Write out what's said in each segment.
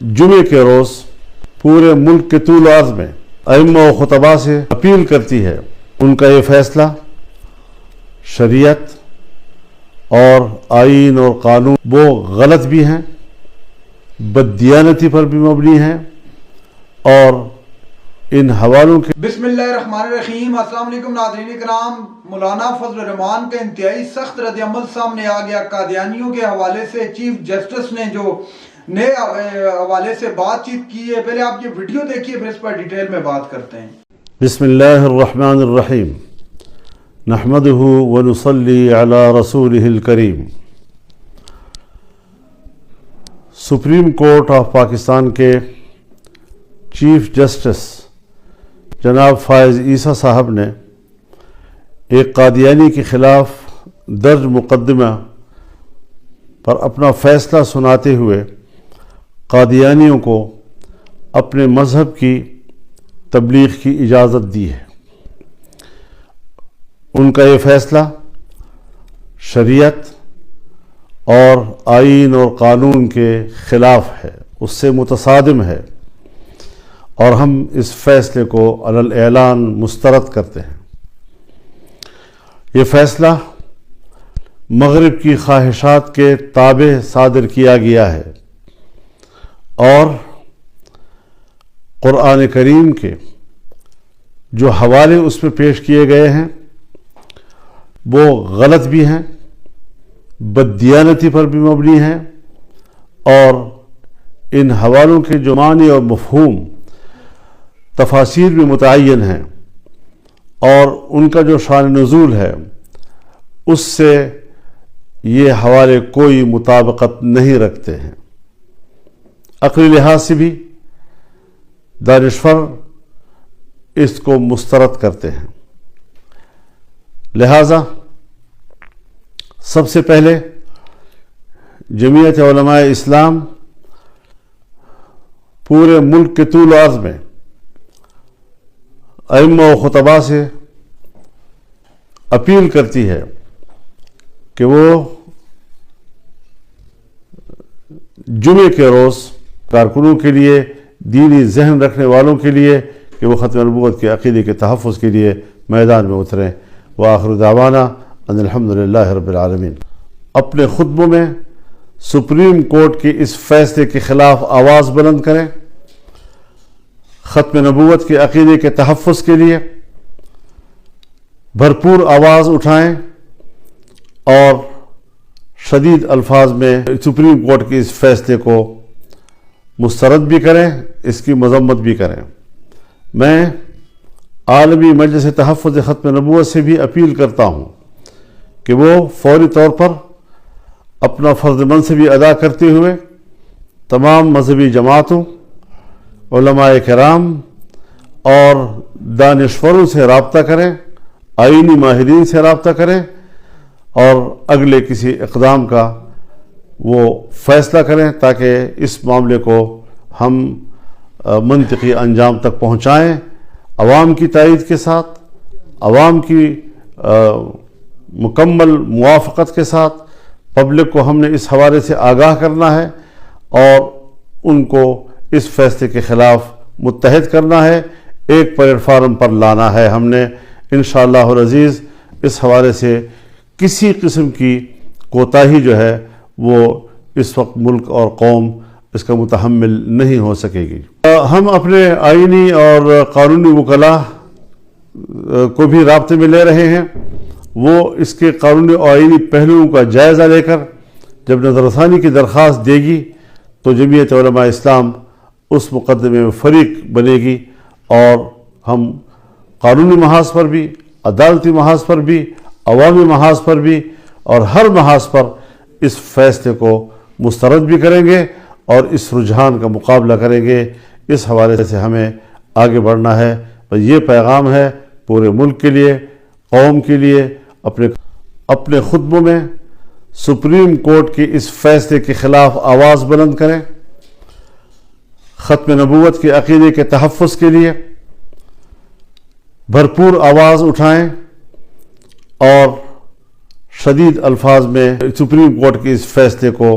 जुमे के रोज़ पूरे मुल्क के तूल अर्ज़ में अइम्मा व खुतबा से अपील करती है उनका ये फ़ैसला शरीयत और आइन और कानून वो गलत भी हैं, बददियानती पर भी मबनी हैं और इन हवालों के बिस्मिल्लाहिर्रहमानिर्रहीम। अस्सलाम वालेकुम नाज़रीन इकराम, मौलाना फजल रहमान का इंतहाई सख्त रद्द-ए-अमल सामने आ गया। कादियानियों के हवाले से चीफ जस्टिस ने जो नए हवाले से बातचीत की है, पहले आप ये वीडियो देखिए फिर इस पर डिटेल में बात करते हैं। बिस्मिल्लाहिर्रहमानिर्रहीम नहमदुहु व नुसल्ली अला रसूलिहिल करीम। सुप्रीम कोर्ट ऑफ पाकिस्तान के चीफ जस्टिस जनाब फ़ाइज़ ईसा साहब ने एक कादियानी के ख़िलाफ़ दर्ज मुक़दमा पर अपना फ़ैसला सुनाते हुए कादियानियों को अपने मज़हब की तबलीग की इजाज़त दी है। उनका ये फ़ैसला शरीयत और आइन और कानून के ख़िलाफ़ है, उससे मुतसादिम है और हम इस फ़ैसले को अलल ऐलान मुस्तरद करते हैं। ये फ़ैसला मग़रिब की ख्वाहिशात के ताबे सादिर किया गया है और क़ुरआन करीम के जो हवाले उसमें पेश किए गए हैं वो गलत भी हैं, बददियानती पर भी मबनी हैं और इन हवालों के जो मानी और मफ़हूम तफासीर भी मुतअय्यन हैं और उनका जो शान नुज़ूल है उससे ये हवाले कोई मुताबिकत नहीं रखते हैं। अक़ली लिहाज से भी दानिश्वर इसको मुस्तरद करते हैं। लिहाजा सबसे पहले जमीयत उलमाए इस्लाम पूरे मुल्क के तूल अर्ज़ में अइम्मा व खुतबा से अपील करती है कि वो जुमे के रोज़ कारकुनों के लिए, दीनी जहन रखने वालों के लिए कि वो ख़त्म नबूवत के अक़ीदे के तहफ़्फ़ुज़ के लिए मैदान में उतरें। व आखिर दावाना अनिल हम्दुलिल्लाहि रब्बिल आलमीन। अपने खुतबों में सुप्रीम कोर्ट के इस फ़ैसले के ख़िलाफ़ आवाज़ बुलंद करें, ख़त्म नबूवत के अक़ीदे के तहफ़्फ़ुज़ के लिए भरपूर आवाज़ उठाएं और शदीद अल्फाज में सुप्रीम कोर्ट के इस फ़ैसले को मुस्तरद भी करें, इसकी मज़म्मत भी करें। मैं आलमी मजलिस तहफ़्फ़ुज़ ख़त्म नबूवत से भी अपील करता हूँ कि वो फ़ौरी तौर पर अपना फ़र्ज़ मनसबी अदा करते हुए तमाम मजहबी जमातों, उलमाए किराम और दानिश्वरों से रब्ता करें, आइनी माहिरीन से रब्ता करें और अगले किसी इक़दाम का वो फ़ैसला करें ताकि इस मामले को हम मंतिकी अंजाम तक पहुँचाएँ, अवाम की तायीद के साथ, अवाम की मुकम्मल मुवाफ़क़त के साथ। पब्लिक को हमने इस हवाले से आगाह करना है और उनको इस फ़ैसले के ख़िलाफ़ मुत्तहिद करना है, एक प्लेटफार्म पर लाना है। हमने इंशाअल्लाहुल अज़ीज़ इस हवाले से किसी किस्म की कोताही जो है वो इस वक्त मुल्क और कौम इसका मुतहम्मिल नहीं हो सकेगी। हम अपने आइनी और कानूनी वकला को भी राब्ते में ले रहे हैं। वो इसके कानूनी और आइनी पहलुओं का जायज़ा लेकर जब नज़रसानी की दरख्वास्त देगी तो जमीयत उलमा इस्लाम उस मुक़दमे में फ़रीक बनेगी और हम कानूनी महाज पर भी, अदालती महाज पर भी, अवामी महाज पर भी और हर महाज पर इस फ़ैसले को मुस्तरद भी करेंगे और इस रुझान का मुकाबला करेंगे। इस हवाले से हमें आगे बढ़ना है। और ये पैगाम है पूरे मुल्क के लिए, कौम के लिए। अपने खुतबों में सुप्रीम कोर्ट के इस फ़ैसले के ख़िलाफ़ आवाज़ बुलंद करें, ख़त्म नबूवत के अक़ीदे के तहफ़्फ़ुज़ के लिए भरपूर आवाज़ उठाएं और शदीद अल्फाज में सुप्रीम कोर्ट के इस फ़ैसले को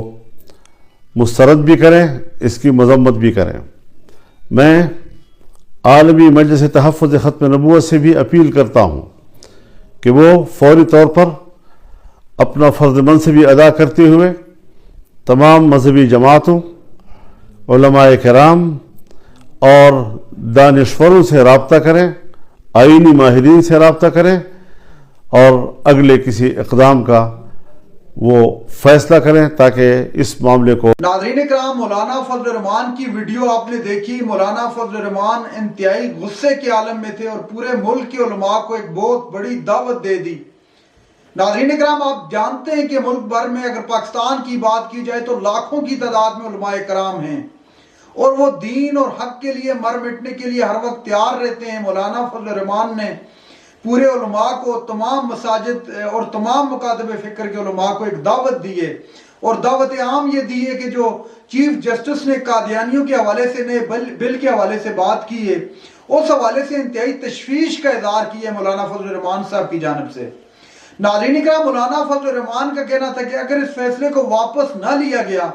مسترد بھی کریں، اس کی مذمت بھی کریں۔ میں عالمی مجلس تحفظ ختم نبوت سے بھی اپیل کرتا ہوں کہ وہ فوری طور پر اپنا فرض منصبی ادا کرتے ہوئے تمام مذہبی جماعتوں، علماء کرام اور دانشوروں سے رابطہ کریں، آئینی ماہرین سے رابطہ کریں اور اگلے کسی اقدام کا وہ فیصلہ کریں تاکہ اس معاملے کو۔ ناظرین کرام، مولانا فضل الرحمان کی ویڈیو آپ نے دیکھی۔ مولانا فضل الرحمان انتہائی غصے کے عالم میں تھے اور پورے ملک کے علماء کو ایک بہت بڑی دعوت دے دی۔ ناظرین کرام، آپ جانتے ہیں کہ ملک بھر میں اگر پاکستان کی بات کی جائے تو لاکھوں کی تعداد میں علماء کرام ہیں اور وہ دین اور حق کے لیے مر مٹنے کے لیے ہر وقت تیار رہتے ہیں۔ مولانا فضل الرحمان نے پورے علماء کو، تمام مساجد اور تمام مکاتب فکر کے علماء کو ایک دعوت دی ہے، اور دعوت عام یہ دی ہے کہ جو چیف جسٹس نے قادیانیوں کے حوالے سے نئے بل کے حوالے سے بات کی ہے، اس حوالے سے انتہائی تشویش کا اظہار کیا ہے مولانا فضل الرحمان صاحب کی جانب سے۔ ناظرین کرام، مولانا فضل الرحمان کا کہنا تھا کہ اگر اس فیصلے کو واپس نہ لیا گیا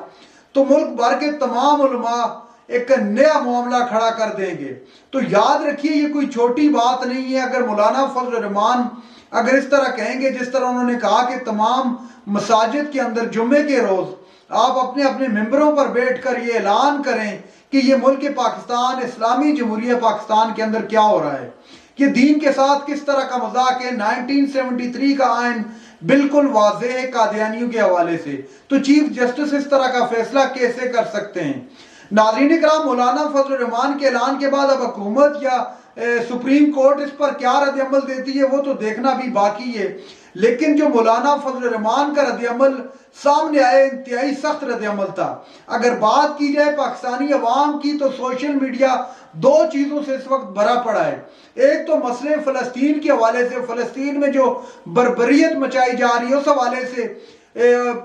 تو ملک بھر کے تمام علماء ایک نیا معاملہ کھڑا کر دیں گے۔ تو یاد رکھیے، یہ کوئی چھوٹی بات نہیں ہے۔ اگر مولانا فضل الرحمان اگر اس طرح کہیں گے جس طرح انہوں نے کہا کہ تمام مساجد کے اندر جمعے کے روز آپ اپنے اپنے ممبروں پر بیٹھ کر یہ اعلان کریں کہ یہ ملک پاکستان، اسلامی جمہوریہ پاکستان کے اندر کیا ہو رہا ہے، کہ دین کے ساتھ کس طرح کا مذاق ہے۔ 1973 کا آئین بالکل واضح ہے قادیانیوں کے حوالے سے، تو چیف جسٹس اس طرح کا فیصلہ کیسے کر سکتے ہیں؟ ناظرین کرام، مولانا فضل الرحمان کے اعلان کے بعد اب حکومت یا سپریم کورٹ اس پر کیا رد عمل دیتی ہے وہ تو دیکھنا بھی باقی ہے، لیکن جو مولانا فضل الرحمان کا رد عمل سامنے آئے انتہائی سخت رد عمل تھا۔ اگر بات کی جائے پاکستانی عوام کی تو سوشل میڈیا دو چیزوں سے اس وقت بھرا پڑا ہے۔ ایک تو مسئلے فلسطین کے حوالے سے، فلسطین میں جو بربریت مچائی جا رہی ہے اس حوالے سے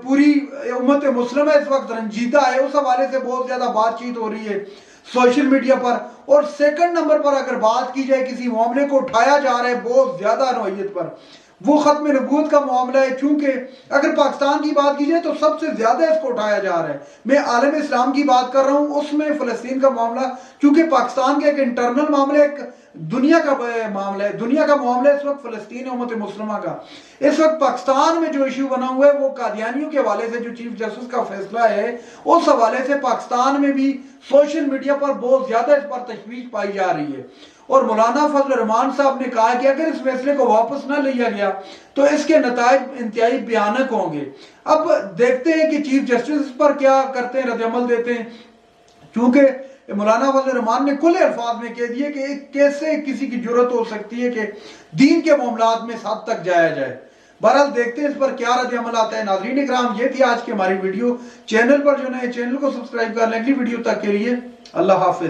پوری امت مسلمہ اس وقت رنجیدہ ہے، اس حوالے سے بہت زیادہ بات چیت ہو رہی ہے سوشل میڈیا پر۔ اور سیکنڈ نمبر پر اگر بات کی جائے کسی معاملے کو اٹھایا جا رہا ہے بہت زیادہ نوعیت پر، وہ ختم نبوت کا معاملہ ہے۔ چونکہ اگر پاکستان کی بات کی جائے تو سب سے زیادہ اس کو اٹھایا جا رہا ہے۔ میں عالم اسلام کی بات کر رہا ہوں، اس میں فلسطین کا معاملہ چونکہ پاکستان کا ایک انٹرنل معاملہ، ایک دنیا کا معاملہ ہے، دنیا کا معاملہ اس وقت فلسطین امت مسلمہ کا۔ اس وقت پاکستان میں جو ایشو بنا ہوا ہے وہ قادیانیوں کے حوالے سے جو چیف جسٹس کا فیصلہ ہے اس حوالے سے پاکستان میں بھی سوشل میڈیا پر بہت زیادہ اس پر تشویش پائی جا رہی ہے۔ اور مولانا فضل الرحمان صاحب نے کہا کہ اگر اس فیصلے کو واپس نہ لیا گیا تو اس کے نتائج انتہائی بھیانک ہوں گے۔ اب دیکھتے ہیں کہ چیف جسٹس اس پر کیا کرتے ہیں، رد عمل دیتے ہیں۔ چونکہ مولانا فضل الرحمان نے کھلے الفاظ میں کہہ دیے کہ کیسے کسی کی جرت ہو سکتی ہے کہ دین کے معاملات میں اس حد تک جایا جائے۔ بہرحال دیکھتے ہیں اس پر کیا رد عمل آتا ہے۔ ناظرین اکرام، یہ تھی آج کی ہماری ویڈیو۔ چینل پر جو نئے چینل کو سبسکرائب کر لیں۔ اگلی ویڈیو تک کے لیے اللہ حافظ۔